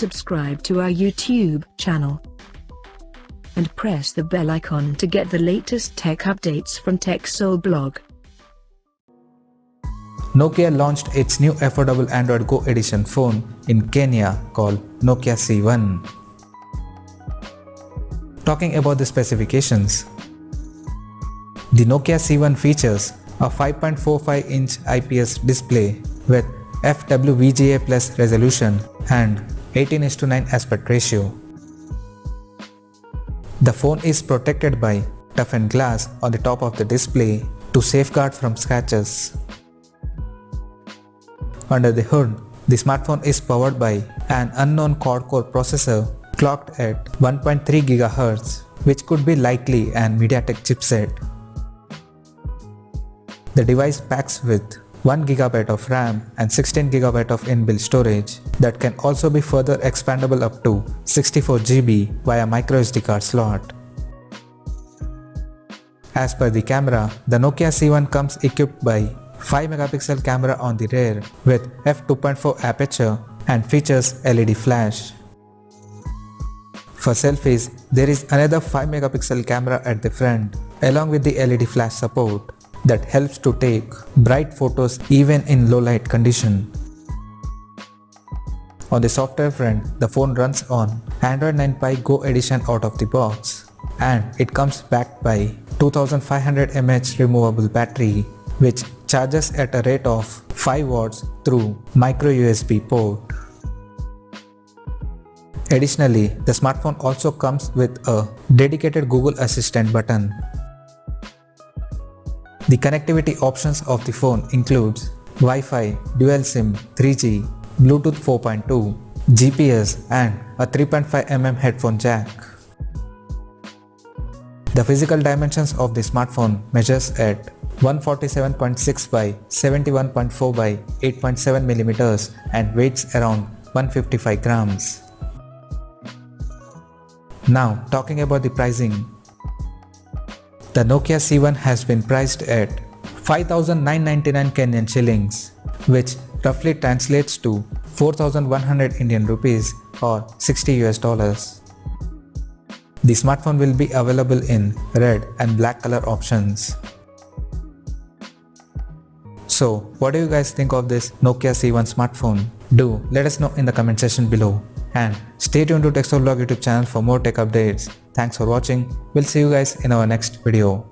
subscribe to our YouTube channel and press the bell icon to get the latest tech updates from TechSole Blog. Nokia launched its new affordable Android Go edition phone in Kenya called Nokia C1. Talking about the specifications, the Nokia C1 features a 5.45-inch IPS display with FWVGA Plus resolution and 18:9 aspect ratio. The phone is protected by toughened glass on the top of the display to safeguard from scratches. Under the hood, the smartphone is powered by an unknown quad-core processor clocked at 1.3 GHz, which could be likely an MediaTek chipset. The device packs with 1 GB of RAM and 16 GB of inbuilt storage that can also be further expandable up to 64 GB via microSD card slot. As per the camera, the Nokia C1 comes equipped by 5-megapixel camera on the rear with f2.4 aperture and features LED flash. For selfies, there is another 5-megapixel camera at the front along with the LED flash support that helps to take bright photos even in low light condition. On the software front, the phone runs on Android 9 Pie Go edition out of the box, and it comes backed by 2500 mAh removable battery which charges at a rate of 5 watts through micro USB port. Additionally, the smartphone also comes with a dedicated Google Assistant button. The connectivity options of the phone includes Wi-Fi, Dual SIM, 3G, Bluetooth 4.2, GPS and a 3.5mm headphone jack. The physical dimensions of the smartphone measures at 147.6 by 71.4 by 8.7 mm and weighs around 155 grams. Now talking about the pricing. The Nokia C1 has been priced at 5,999 Kenyan shillings, which roughly translates to 4,100 Indian rupees or $60 US. The smartphone will be available in red and black color options. So what do you guys think of this Nokia C1 smartphone? Do let us know in the comment section below. And stay tuned to TechSole Blog YouTube channel for more tech updates. Thanks for watching. We'll see you guys in our next video.